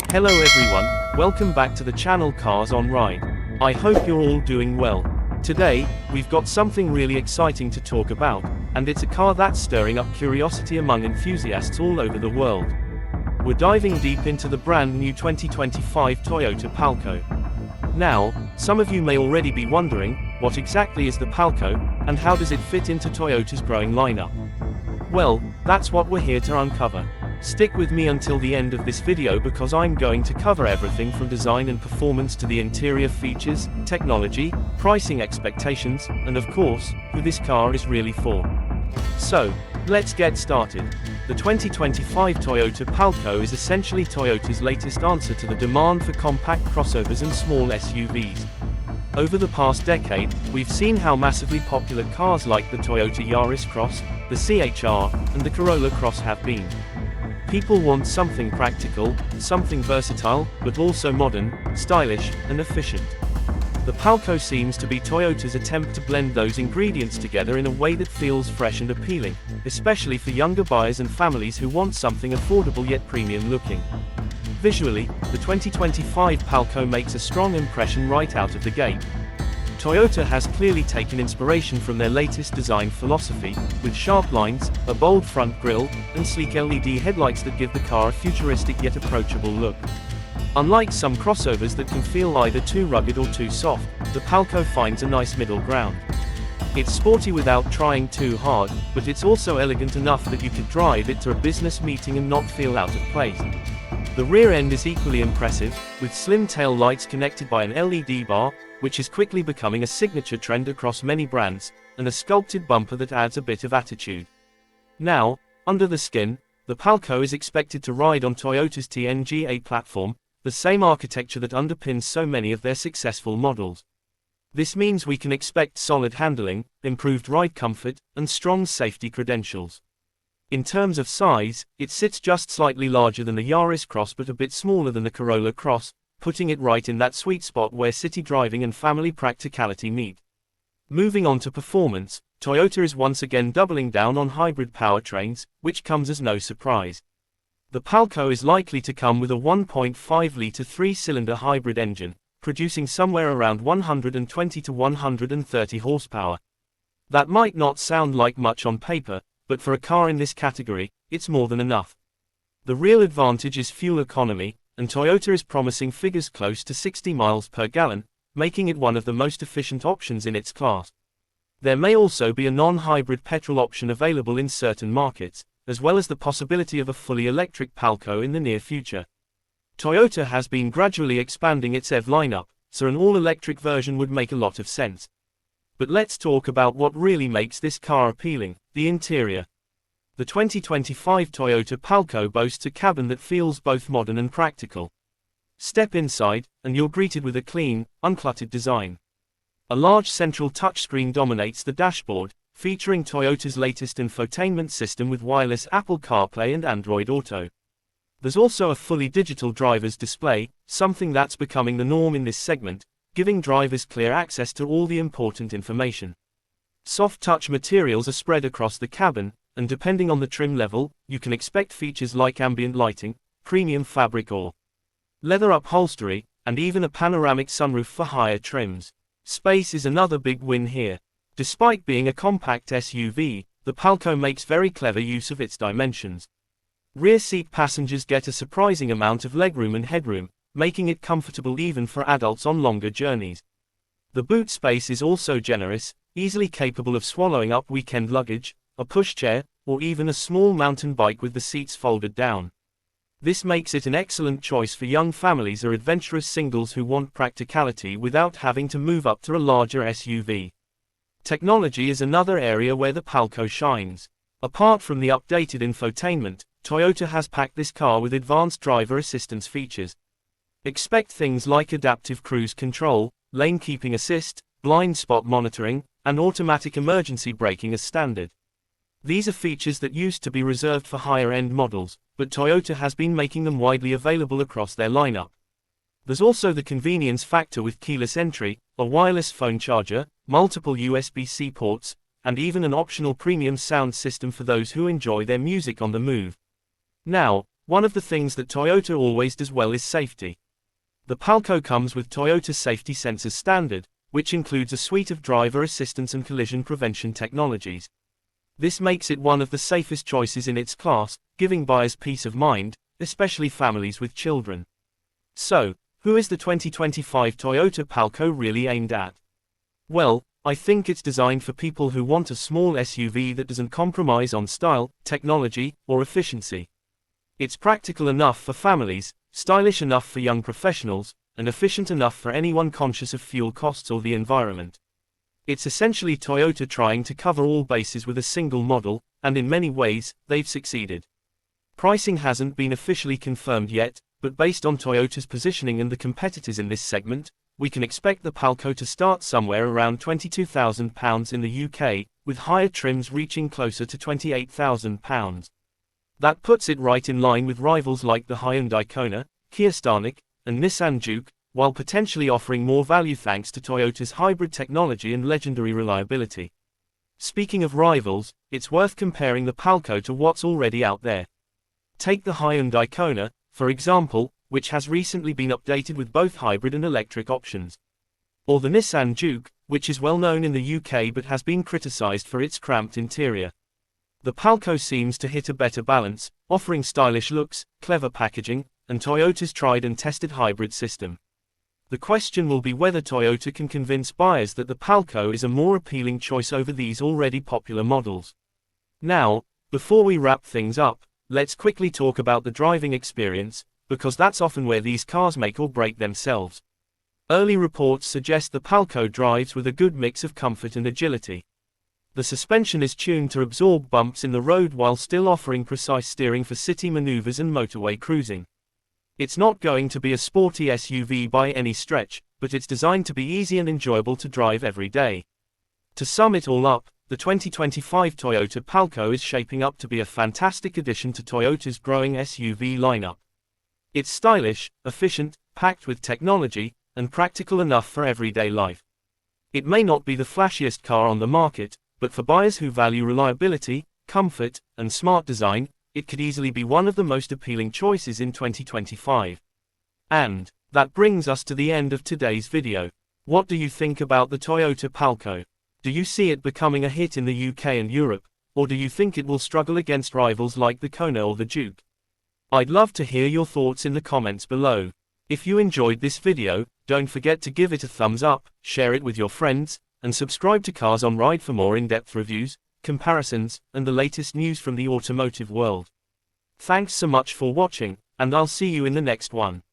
Hello everyone, welcome back to the channel Cars on Ride. I hope you're all doing well. Today, we've got something really exciting to talk about, and it's a car that's stirring up curiosity among enthusiasts all over the world. We're diving deep into the brand new 2025 Toyota Palco. Now, some of you may already be wondering, what exactly is the Palco, and how does it fit into Toyota's growing lineup? Well, that's what we're here to uncover. Stick with me until the end of this video because I'm going to cover everything from design and performance to the interior features, technology, pricing expectations, and of course, who this car is really for. So, let's get started. The 2025 Toyota Palco is essentially Toyota's latest answer to the demand for compact crossovers and small SUVs. Over the past decade, we've seen how massively popular cars like the Toyota Yaris Cross, the CHR, and the Corolla Cross have been. People want something practical, something versatile, but also modern, stylish, and efficient. The Palco seems to be Toyota's attempt to blend those ingredients together in a way that feels fresh and appealing, especially for younger buyers and families who want something affordable yet premium looking. Visually, the 2025 Palco makes a strong impression right out of the gate. Toyota has clearly taken inspiration from their latest design philosophy, with sharp lines, a bold front grille, and sleek LED headlights that give the car a futuristic yet approachable look. Unlike some crossovers that can feel either too rugged or too soft, the Palco finds a nice middle ground. It's sporty without trying too hard, but it's also elegant enough that you could drive it to a business meeting and not feel out of place. The rear end is equally impressive, with slim tail lights connected by an LED bar, which is quickly becoming a signature trend across many brands, and a sculpted bumper that adds a bit of attitude. Now, under the skin, the Palco is expected to ride on Toyota's TNGA platform, the same architecture that underpins so many of their successful models. This means we can expect solid handling, improved ride comfort, and strong safety credentials. In terms of size, it sits just slightly larger than the Yaris Cross but a bit smaller than the Corolla Cross, putting it right in that sweet spot where city driving and family practicality meet. Moving on to performance, Toyota is once again doubling down on hybrid powertrains, which comes as no surprise. The Palco is likely to come with a 1.5-litre three-cylinder hybrid engine, producing somewhere around 120 to 130 horsepower. That might not sound like much on paper, but for a car in this category, it's more than enough. The real advantage is fuel economy, and Toyota is promising figures close to 60 miles per gallon, making it one of the most efficient options in its class. There may also be a non-hybrid petrol option available in certain markets, as well as the possibility of a fully electric Palco in the near future. Toyota has been gradually expanding its EV lineup, so an all-electric version would make a lot of sense. But let's talk about what really makes this car appealing, the interior. The 2025 Toyota Palco boasts a cabin that feels both modern and practical. Step inside, and you're greeted with a clean, uncluttered design. A large central touchscreen dominates the dashboard, featuring Toyota's latest infotainment system with wireless Apple CarPlay and Android Auto. There's also a fully digital driver's display, something that's becoming the norm in this segment, giving drivers clear access to all the important information. Soft touch materials are spread across the cabin, and depending on the trim level, you can expect features like ambient lighting, premium fabric or leather upholstery, and even a panoramic sunroof for higher trims. Space is another big win here. Despite being a compact SUV, the Palco makes very clever use of its dimensions. Rear seat passengers get a surprising amount of legroom and headroom, making it comfortable even for adults on longer journeys. The boot space is also generous, easily capable of swallowing up weekend luggage, a pushchair, or even a small mountain bike with the seats folded down. This makes it an excellent choice for young families or adventurous singles who want practicality without having to move up to a larger SUV. Technology is another area where the Palco shines. Apart from the updated infotainment, Toyota has packed this car with advanced driver assistance features. Expect things like adaptive cruise control, lane keeping assist, blind spot monitoring, and automatic emergency braking as standard. These are features that used to be reserved for higher-end models, but Toyota has been making them widely available across their lineup. There's also the convenience factor with keyless entry, a wireless phone charger, multiple USB-C ports, and even an optional premium sound system for those who enjoy their music on the move. Now, one of the things that Toyota always does well is safety. The Palco comes with Toyota Safety Sensors standard, which includes a suite of driver assistance and collision prevention technologies. This makes it one of the safest choices in its class, giving buyers peace of mind, especially families with children. So, who is the 2025 Toyota Palco really aimed at? Well, I think it's designed for people who want a small SUV that doesn't compromise on style, technology, or efficiency. It's practical enough for families, stylish enough for young professionals, and efficient enough for anyone conscious of fuel costs or the environment. It's essentially Toyota trying to cover all bases with a single model, and in many ways, they've succeeded. Pricing hasn't been officially confirmed yet, but based on Toyota's positioning and the competitors in this segment, we can expect the Palco to start somewhere around £22,000 in the UK, with higher trims reaching closer to £28,000. That puts it right in line with rivals like the Hyundai Kona, Kia Stanic, and Nissan Juke, while potentially offering more value thanks to Toyota's hybrid technology and legendary reliability. Speaking of rivals, it's worth comparing the Palco to what's already out there. Take the Hyundai Kona, for example, which has recently been updated with both hybrid and electric options. Or the Nissan Juke, which is well known in the UK but has been criticized for its cramped interior. The Palco seems to hit a better balance, offering stylish looks, clever packaging, and Toyota's tried and tested hybrid system. The question will be whether Toyota can convince buyers that the Palco is a more appealing choice over these already popular models. Now, before we wrap things up, let's quickly talk about the driving experience, because that's often where these cars make or break themselves. Early reports suggest the Palco drives with a good mix of comfort and agility. The suspension is tuned to absorb bumps in the road while still offering precise steering for city maneuvers and motorway cruising. It's not going to be a sporty SUV by any stretch, but it's designed to be easy and enjoyable to drive every day. To sum it all up, the 2025 Toyota Palco is shaping up to be a fantastic addition to Toyota's growing SUV lineup. It's stylish, efficient, packed with technology, and practical enough for everyday life. It may not be the flashiest car on the market, but for buyers who value reliability, comfort, and smart design, it could easily be one of the most appealing choices in 2025. And that brings us to the end of today's video. What do you think about the Toyota Palco? Do you see it becoming a hit in the UK and Europe, or do you think it will struggle against rivals like the Kona or the Juke? I'd love to hear your thoughts in the comments below. If you enjoyed this video, don't forget to give it a thumbs up, share it with your friends, and subscribe to Cars on Ride for more in-depth reviews, comparisons, and the latest news from the automotive world. Thanks so much for watching, and I'll see you in the next one.